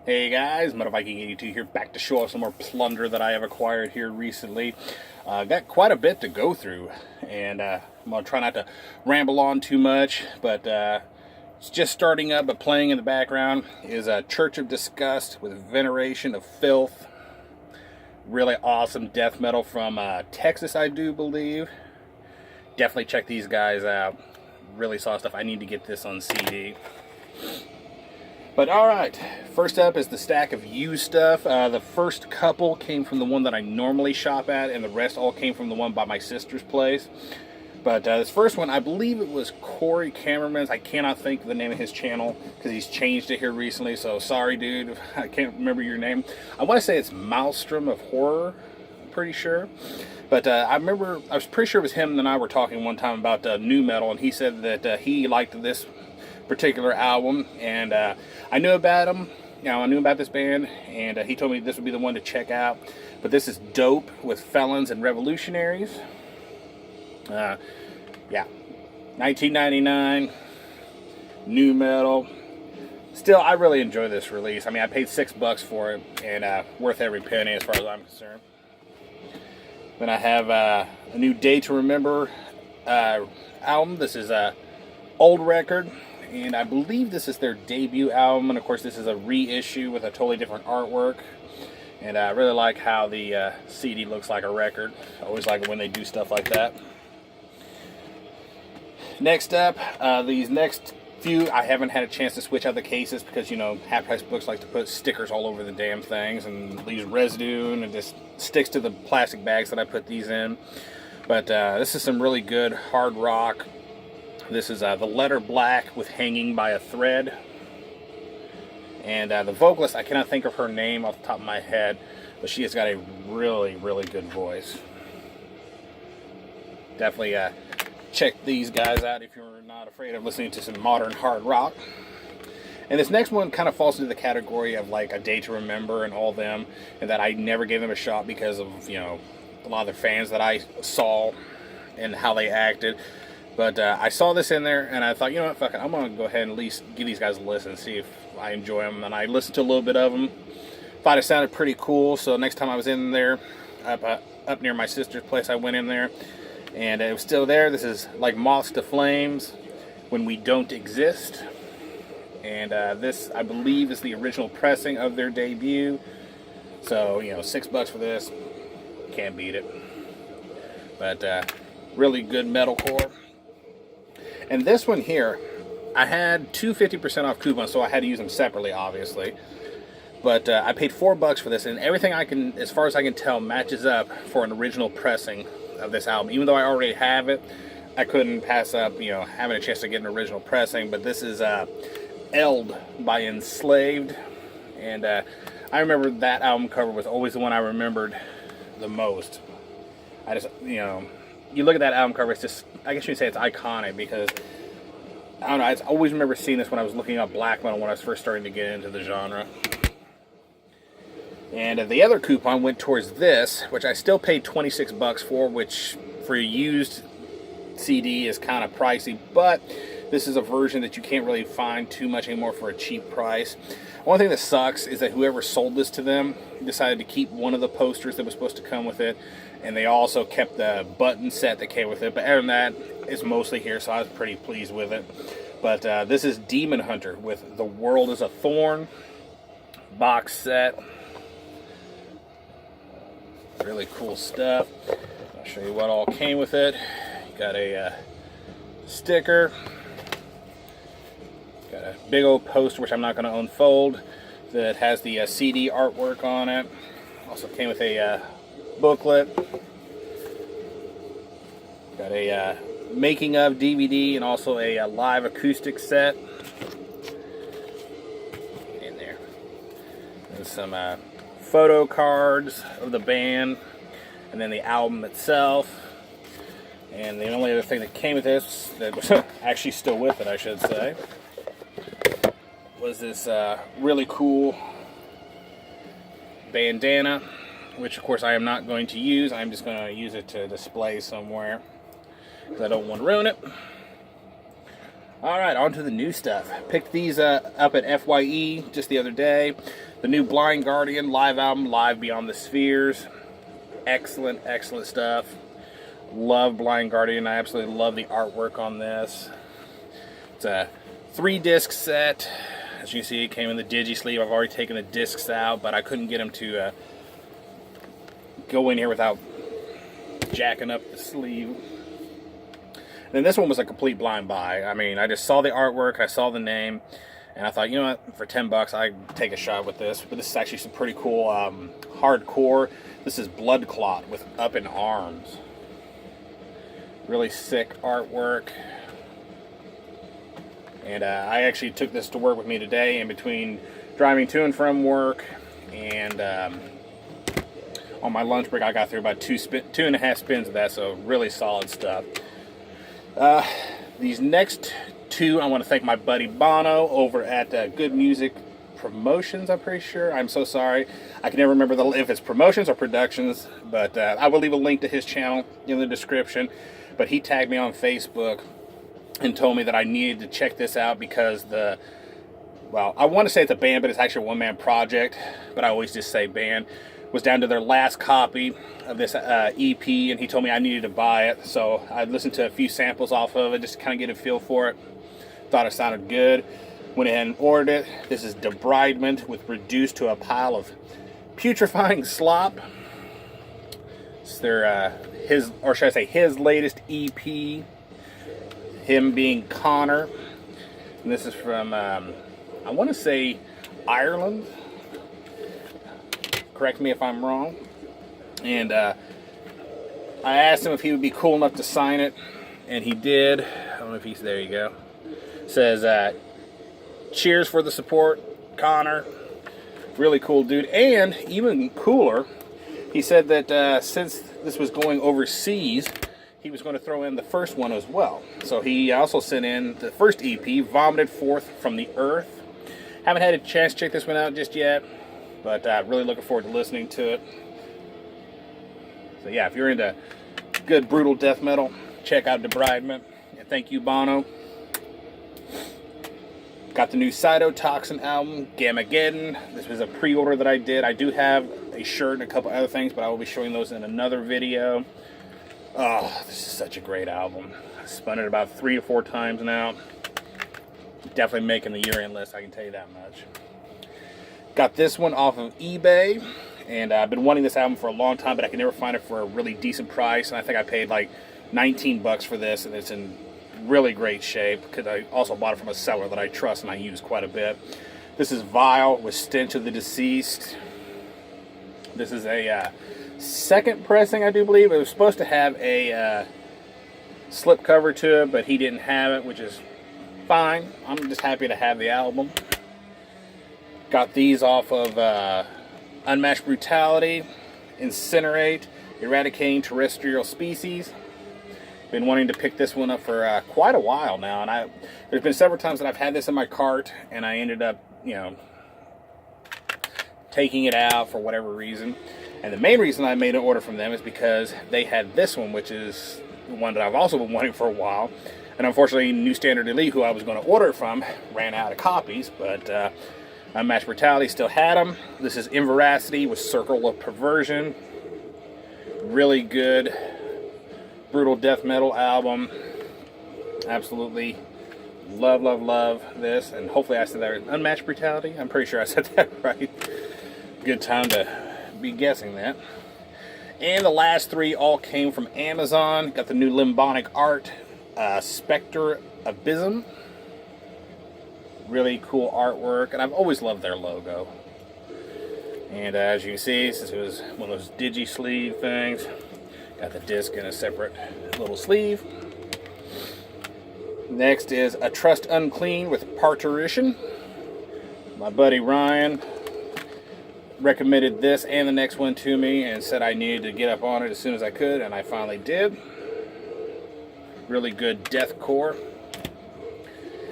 Hey guys, Viking 82 here, back to show off some more plunder that I have acquired here recently. Got quite a bit to go through, and I'm going to try not to ramble on too much, but it's just starting up, but playing in the background is a Church of Disgust with Veneration of Filth. Really awesome death metal from Texas, I do believe. Definitely check these guys out. Really saw stuff. I need to get this on CD. But alright, first up is the stack of used stuff. The first couple came from the one that I normally shop at, and the rest all came from the one by my sister's place. But this first one, I believe it was Corey Cameraman's. I cannot think of the name of his channel because he's changed it here recently, so sorry dude, I can't remember your name. I want to say it's Maelstrom of Horror, I'm pretty sure. But I was pretty sure it was him and I were talking one time about new metal, and he said that he liked this particular album, and I knew about him. I knew about this band, and he told me this would be the one to check out. But this is Dope with Felons and Revolutionaries. Yeah, 1999, new metal. Still, I really enjoy this release. I mean, I paid $6 for it, and worth every penny as far as I'm concerned. Then I have a new Day to Remember album. This is a old record, and I believe this is their debut album, and of course this is a reissue with a totally different artwork. And I really like how the CD looks like a record. I always like it when they do stuff like that. Next up, these next few, I haven't had a chance to switch out the cases because, you know, Half Price Books like to put stickers all over the damn things and leaves residue, and it just sticks to the plastic bags that I put these in. But this is some really good hard rock. This is The Letter Black with Hanging by a Thread. And the vocalist, I cannot think of her name off the top of my head, but she has got a really, really good voice. Definitely check these guys out if you're not afraid of listening to some modern hard rock. And this next one kind of falls into the category of like A Day to Remember and all them, and that I never gave them a shot because of, you know, a lot of their fans that I saw and how they acted. But I saw this in there, and I thought, you know what, fuck it, I'm going to go ahead and at least give these guys a listen and see if I enjoy them. And I listened to a little bit of them, thought it sounded pretty cool, so next time I was in there, up near my sister's place, I went in there, and it was still there. This is Like Moths to Flames, When We Don't Exist. And this, I believe, is the original pressing of their debut. So, you know, $6 for this, can't beat it. But really good metalcore. And this one here, I had two 50% off coupons, so I had to use them separately, obviously. But I paid $4 for this, and everything I can, as far as I can tell, matches up for an original pressing of this album. Even though I already have it, I couldn't pass up, you know, having a chance to get an original pressing. But this is Eld by Enslaved, and I remember that album cover was always the one I remembered the most. I just, you know, you look at that album cover, it's just, I guess you'd say it's iconic because, I don't know, I always remember seeing this when I was looking up black metal when I was first starting to get into the genre. And the other coupon went towards this, which I still paid $26 for, which for a used CD is kind of pricey, but this is a version that you can't really find too much anymore for a cheap price. One thing that sucks is that whoever sold this to them decided to keep one of the posters that was supposed to come with it, and they also kept the button set that came with it. But other than that, it's mostly here, so I was pretty pleased with it. But this is Demon Hunter with The World is a Thorn box set. Really cool stuff. I'll show you what all came with it. You got a sticker. Got a big old poster, which I'm not going to unfold, that has the CD artwork on it. Also came with a booklet. Got a making of DVD and also a live acoustic set in there. And some photo cards of the band, and then the album itself. And the only other thing that came with this, that was actually still with it, I should say, was this really cool bandana, which of course I am not going to use. I'm just going to use it to display somewhere because I don't want to ruin it. Alright, on to the new stuff. Picked these up at FYE just the other day. The new Blind Guardian live album, Live Beyond the Spheres. Excellent, excellent stuff. Love Blind Guardian. I absolutely love the artwork on this. It's a 3-disc set. As you see, it came in the digi sleeve. I've already taken the discs out, but I couldn't get them to go in here without jacking up the sleeve. Then this one was a complete blind buy. I mean, I just saw the artwork, I saw the name, and I thought, you know what, for 10 bucks, I'd take a shot with this. But this is actually some pretty cool hardcore. This is Blood Clot with Up in Arms. Really sick artwork. And I actually took this to work with me today in between driving to and from work, and on my lunch break I got through about 2.5 spins of that, so really solid stuff. These next two, I want to thank my buddy Bono over at Good Music Promotions, I'm pretty sure. I'm so sorry. I can never remember if it's promotions or productions, but I will leave a link to his channel in the description. But he tagged me on Facebook and told me that I needed to check this out because well, I want to say it's a band, but it's actually a one-man project, but I always just say band, was down to their last copy of this EP, and he told me I needed to buy it. So I listened to a few samples off of it just to kind of get a feel for it. Thought it sounded good. Went ahead and ordered it. This is Debridement with Reduced to a Pile of Putrefying Slop. It's their, or should I say his latest EP, him being Connor. And this is from, I want to say Ireland. Correct me if I'm wrong. And I asked him if he would be cool enough to sign it, and he did. I don't know if he's there. You go. Says, cheers for the support, Connor. Really cool dude. And even cooler, he said that since this was going overseas, he was going to throw in the first one as well. So he also sent in the first EP, Vomited Forth from the Earth. Haven't had a chance to check this one out just yet, but really looking forward to listening to it. So yeah, if you're into good brutal death metal, check out Debridement. And thank you, Bono. Got the new Cytotoxin album, Gamageddon. This was a pre-order that I did. I do have a shirt and a couple other things, but I will be showing those in another video. Oh, this is such a great album. I've spun it about 3 to 4 times now. Definitely making the year-end list, I can tell you that much. Got this one off of eBay, and I've been wanting this album for a long time, but I can never find it for a really decent price. And I think I paid like 19 bucks for this, and it's in really great shape because I also bought it from a seller that I trust and I use quite a bit. This is Vile with Stench of the Deceased. This is a second pressing, I do believe. It was supposed to have a slip cover to it, but he didn't have it, which is fine. I'm just happy to have the album. Got these off of Unmatched Brutality, Incinerate, Eradicating Terrestrial Species. Been wanting to pick this one up for quite a while now, and there's been several times that I've had this in my cart, and I ended up, you know, taking it out for whatever reason. And the main reason I made an order from them is because they had this one, which is the one that I've also been wanting for a while. And unfortunately, New Standard Elite, who I was going to order it from, ran out of copies, but Unmatched Brutality still had them. This is Inveracity with Circle of Perversion. Really good brutal death metal album. Absolutely love, love, love this. And hopefully I said that right. Unmatched Brutality. I'm pretty sure I said that right. Good time to be guessing that. And the last 3 all came from Amazon. Got the new Limbonic Art, Spectre Abysm. Really cool artwork, and I've always loved their logo. And as you can see, since it was one of those digi sleeve things, got the disc in a separate little sleeve. Next is A Trust Unclean with Parturition. My buddy Ryan recommended this and the next one to me and said I needed to get up on it as soon as I could, and I finally did. Really good deathcore.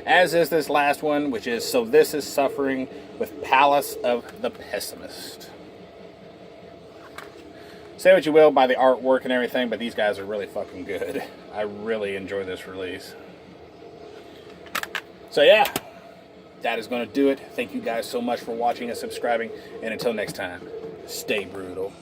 As is this last one, which is So This Is Suffering with Palace of the Pessimist. Say what you will by the artwork and everything, but these guys are really fucking good. I really enjoy this release. So yeah, that is going to do it. Thank you guys so much for watching and subscribing. And until next time, stay brutal.